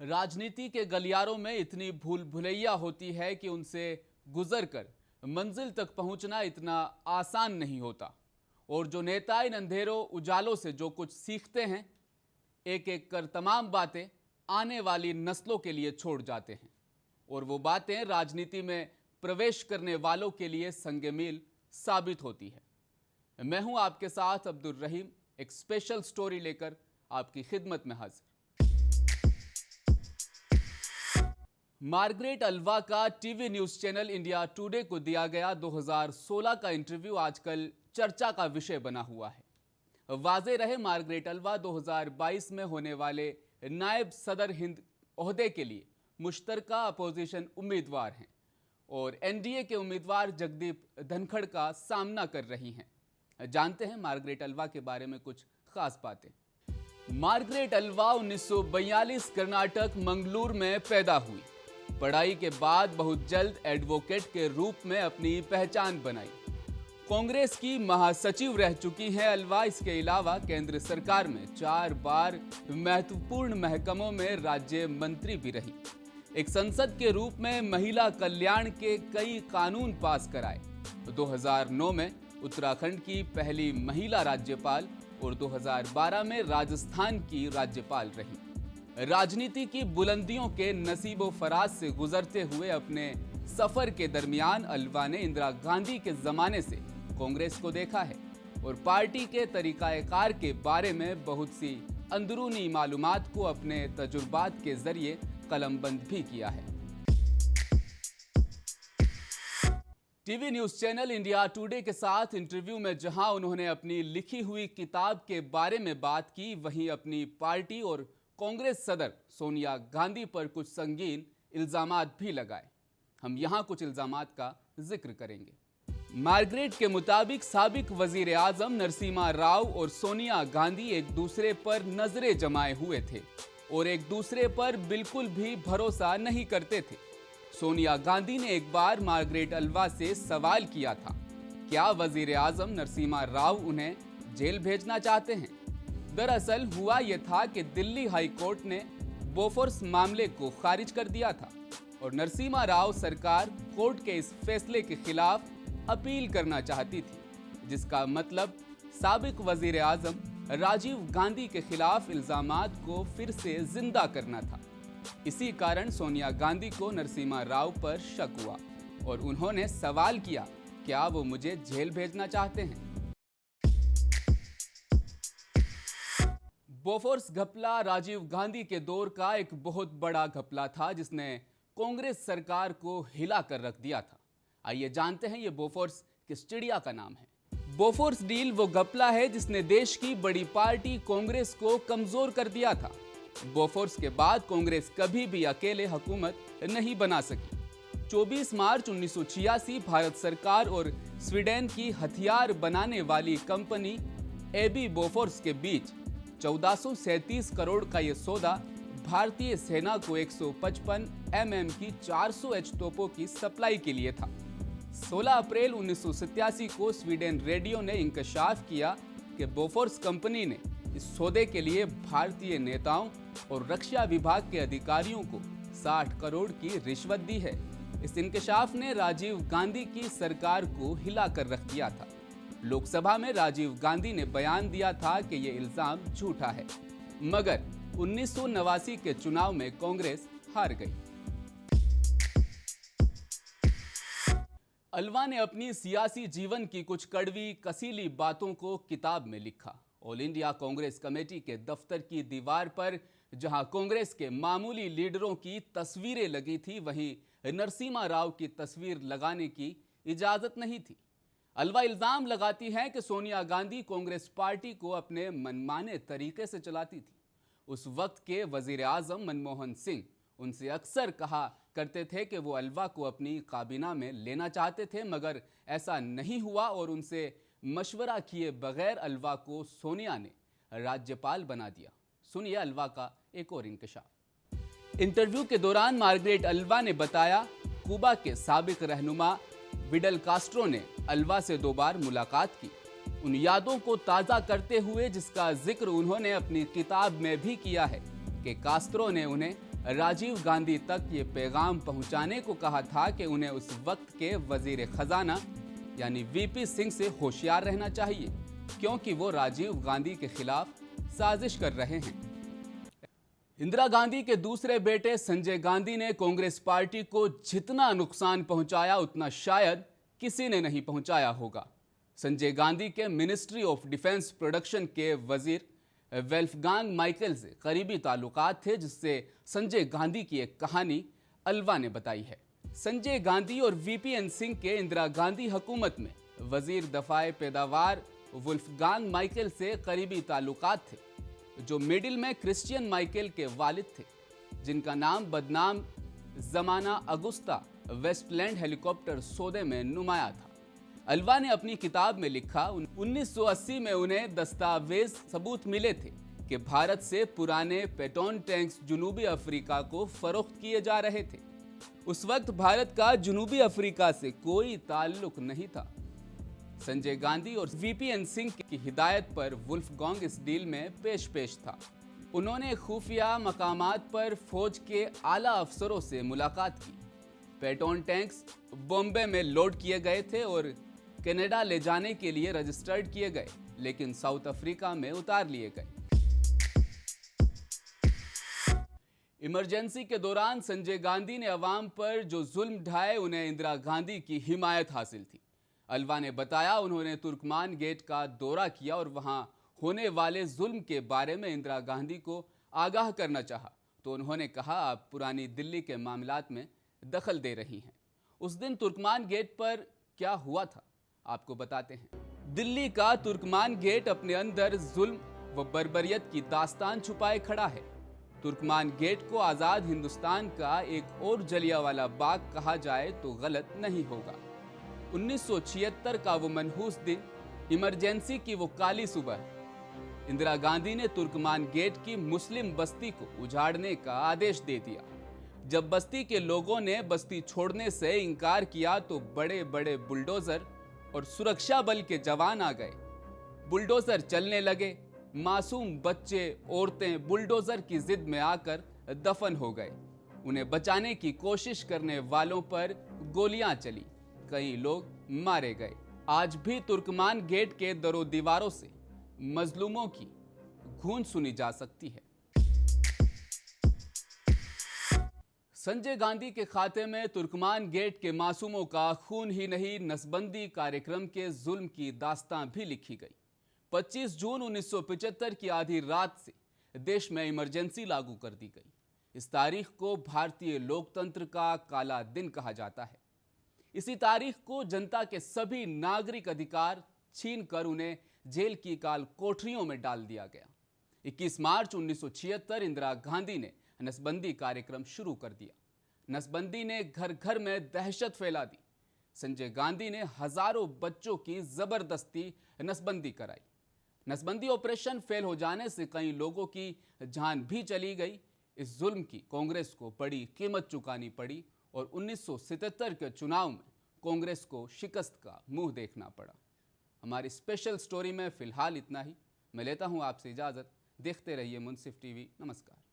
राजनीति के गलियारों में इतनी भूल भुलैया होती है कि उनसे गुजरकर मंजिल तक पहुंचना इतना आसान नहीं होता। और जो नेता इन अंधेरों उजालों से जो कुछ सीखते हैं, एक एक कर तमाम बातें आने वाली नस्लों के लिए छोड़ जाते हैं। और वो बातें राजनीति में प्रवेश करने वालों के लिए संग-मील साबित होती है। मैं हूं आपके साथ अब्दुल रहीम, एक स्पेशल स्टोरी लेकर आपकी खिदमत में हाजिर। मार्गरेट अल्वा का TV news channel India today को दिया गया 2016 का इंटरव्यू आजकल चर्चा का विषय बना हुआ है। वाज़ेह रहे, मार्गरेट अल्वा 2022 में होने वाले नायब सदर हिंद ओहदे के लिए मुश्तरका अपोजिशन उम्मीदवार हैं और एनडीए के उम्मीदवार जगदीप धनखड़ का सामना कर रही हैं। जानते हैं मार्गरेट अल्वा के बारे में कुछ खास बातें। मार्गरेट अल्वा 1942 कर्नाटक मंगलूर में पैदा हुई। पढ़ाई के बाद बहुत जल्द एडवोकेट के रूप में अपनी पहचान बनाई। कांग्रेस की महासचिव रह चुकी हैं अल्वा। इसके अलावा केंद्र सरकार में 4 बार महत्वपूर्ण महकमों में राज्य मंत्री भी रही। एक संसद के रूप में महिला कल्याण के कई कानून पास कराए। 2009 में उत्तराखंड की पहली महिला राज्यपाल और 2012 में राजस्थान की राज्यपाल रही। राजनीति की बुलंदियों के नसीबो फराज से गुजरते हुए अपने सफर के दरमियान अल्वा ने इंदिरा गांधी के जमाने से कांग्रेस को देखा है और पार्टी के तरीकाकार के बारे में बहुत सी अंदरूनी मालूमात को अपने तजुर्बात के जरिए कलमबंद भी किया है। TV news channel India today के साथ इंटरव्यू में जहां उन्होंने अपनी लिखी हुई किताब के बारे में बात की, वहीं अपनी पार्टी और कांग्रेस सदर सोनिया गांधी पर कुछ संगीन इल्जामात भी लगाए। हम यहां कुछ इल्जामात का जिक्र करेंगे। मार्गरेट के मुताबिक साबिक वजीर आजम नरसिम्हा राव और सोनिया गांधी एक दूसरे पर नजरें जमाए हुए थे और एक दूसरे पर बिल्कुल भी भरोसा नहीं करते थे। सोनिया गांधी ने एक बार मार्गरेट अल्वा से सवाल किया था, क्या वजीर आजम नरसिम्हा राव उन्हें जेल भेजना चाहते हैं? दरअसल हुआ यह था कि दिल्ली हाई कोर्ट ने बोफोर्स मामले को खारिज कर दिया था और नरसिम्हा राव सरकार कोर्ट के इस फैसले के खिलाफ अपील करना चाहती थी, जिसका मतलब साबिक वजीर आजम राजीव गांधी के खिलाफ इल्जामात को फिर से जिंदा करना था। इसी कारण सोनिया गांधी को नरसिम्हा राव पर शक हुआ और उन्होंने सवाल किया, क्या वो मुझे जेल भेजना चाहते हैं? बोफोर्स घपला राजीव गांधी के दौर का एक बहुत बड़ा घपला था जिसने कांग्रेस सरकार को हिला कर रख दिया था। आइए जानते हैं ये बोफोर्स किस चिड़िया का नाम है। बोफोर्स डील वो घपला है जिसने देश की बड़ी पार्टी कांग्रेस को कमजोर कर दिया था। बोफोर्स के बाद कांग्रेस कभी भी अकेले हुकूमत नहीं बना सकी। 24 मार्च 1986 भारत सरकार और स्वीडन की हथियार बनाने वाली कंपनी एबी बोफोर्स के बीच 1437 करोड़ का यह सौदा भारतीय सेना को 155 mm की 400 H तोपों की सप्लाई के लिए था। 16 अप्रैल 1987 को स्वीडन रेडियो ने इंकशाफ किया कि बोफोर्स कंपनी ने इस सौदे के लिए भारतीय नेताओं और रक्षा विभाग के अधिकारियों को 60 करोड़ की रिश्वत दी है। इस इंकशाफ ने राजीव गांधी की सरकार को हिलाकर रख दिया था। लोकसभा में राजीव गांधी ने बयान दिया था कि यह इल्जाम झूठा है, मगर 1989 के चुनाव में कांग्रेस हार गई। अल्वा ने अपनी सियासी जीवन की कुछ कड़वी कसीली बातों को किताब में लिखा। ऑल इंडिया कांग्रेस कमेटी के दफ्तर की दीवार पर जहां कांग्रेस के मामूली लीडरों की तस्वीरें लगी थी, वहीं नरसिम्हा राव की तस्वीर लगाने की इजाजत नहीं थी। अल्वा इल्जाम लगाती हैं कि सोनिया गांधी कांग्रेस पार्टी को अपने मनमाने तरीके से चलाती थी। उस वक्त के वजीर आजम मनमोहन सिंह उनसे अक्सर कहा करते थे कि वो अल्वा को अपनी काबीना में लेना चाहते थे, मगर ऐसा नहीं हुआ और उनसे मशवरा किए बगैर अल्वा को सोनिया ने राज्यपाल बना दिया। सुनिए अल्वा का एक और इंकशाफ। इंटरव्यू के दौरान मार्गरेट अल्वा ने बताया, कुबा के साबिक रहनुमा विडल कास्ट्रो ने अल्वा से 2 बार मुलाकात की। उन यादों को ताज़ा करते हुए जिसका जिक्र उन्होंने अपनी किताब में भी किया है कि कास्ट्रो ने उन्हें राजीव गांधी तक ये पैगाम पहुंचाने को कहा था कि उन्हें उस वक्त के वजीर खजाना यानी वीपी सिंह से होशियार रहना चाहिए, क्योंकि वो राजीव गांधी के खिलाफ साजिश कर रहे हैं। इंदिरा गांधी के दूसरे बेटे संजय गांधी ने कांग्रेस पार्टी को जितना नुकसान पहुंचाया उतना शायद किसी ने नहीं पहुंचाया होगा। संजय गांधी के मिनिस्ट्री ऑफ डिफेंस प्रोडक्शन के वजीर वोल्फगांग माइकल से करीबी ताल्लुकात थे, जिससे संजय गांधी की एक कहानी अलवा ने बताई है। संजय गांधी और वीपीएन सिंह के इंदिरा गांधी हुकूमत में वजीर दफाए पैदावार वोल्फगांग माइकल से करीबी ताल्लुकात थे, जो मिडिल में क्रिश्चियन माइकल के वालिद थे, जिनका नाम बदनाम जमाना अगुस्ता वेस्टलैंड हेलीकॉप्टर सौदे में नुमाया था। अलवा ने अपनी किताब में लिखा, 1980 में उन्हें दस्तावेज सबूत मिले थे कि भारत से पुराने पेटोन टैंक्स जुनूबी अफ्रीका को फरोख्त किए जा रहे थे। उस वक्त भारत का जुनूबी अफ्रीका से कोई ताल्लुक नहीं था। संजय गांधी और वीपीएन सिंह की हिदायत पर वोल्फगांग इस डील में पेश था। उन्होंने खुफिया मकामात पर फौज के आला अफसरों से मुलाकात की। पेटोन टैंक्स बॉम्बे में लोड किए गए थे और कनाडा ले जाने के लिए रजिस्टर्ड किए गए, लेकिन साउथ अफ्रीका में उतार लिए गए। इमरजेंसी के दौरान संजय गांधी ने अवाम पर जो जुल्म ढाए, उन्हें इंदिरा गांधी की हिमायत हासिल थी। अलवा ने बताया, उन्होंने तुर्कमान गेट का दौरा किया और वहां होने वाले जुल्म के बारे में इंदिरा गांधी को आगाह करना चाहा, तो उन्होंने कहा, आप पुरानी दिल्ली के मामलात में दखल दे रही हैं। उस दिन तुर्कमान गेट पर क्या हुआ था, आपको बताते हैं। दिल्ली का तुर्कमान गेट अपने अंदर जुल्म व बर्बरियत की दास्तान छुपाए खड़ा है। तुर्कमान गेट को आज़ाद हिंदुस्तान का एक और जलियांवाला बाग कहा जाए तो गलत नहीं होगा। 1976 का वो मनहूस दिन, इमरजेंसी की वो काली सुबह, इंदिरा गांधी ने तुर्कमान गेट की मुस्लिम बस्ती को उजाड़ने का आदेश दे दिया। जब बस्ती के लोगों ने बस्ती छोड़ने से इनकार किया तो बड़े बड़े बुलडोजर और सुरक्षा बल के जवान आ गए। बुलडोजर चलने लगे। मासूम बच्चे, औरतें बुलडोजर की जिद में आकर दफन हो गए। उन्हें बचाने की कोशिश करने वालों पर गोलियां चली, कई लोग मारे गए। आज भी तुर्कमान गेट के दरो दीवारों से मजलूमों की गूंज सुनी जा सकती है। संजय गांधी के खाते में तुर्कमान गेट के मासूमों का खून ही नहीं, नसबंदी कार्यक्रम के जुल्म की दास्तां भी लिखी गई। 25 जून 1975 की आधी रात से देश में इमरजेंसी लागू कर दी गई। इस तारीख को भारतीय लोकतंत्र का काला दिन कहा जाता है। इसी तारीख को जनता के सभी नागरिक अधिकार छीन कर उन्हें जेल की काल कोठरियों में डाल दिया गया। 21 मार्च 1976 इंदिरा गांधी ने नसबंदी कार्यक्रम शुरू कर दिया। नसबंदी ने घर घर में दहशत फैला दी। संजय गांधी ने हजारों बच्चों की जबरदस्ती नसबंदी कराई। नसबंदी ऑपरेशन फेल हो जाने से कई लोगों की जान भी चली गई। इस जुल्म की कांग्रेस को बड़ी कीमत चुकानी पड़ी और 1977 के चुनाव में कांग्रेस को शिकस्त का मुंह देखना पड़ा। हमारी स्पेशल स्टोरी में फिलहाल इतना ही। मैं लेता हूं आपसे इजाजत। देखते रहिए मुंसिफ टीवी। नमस्कार।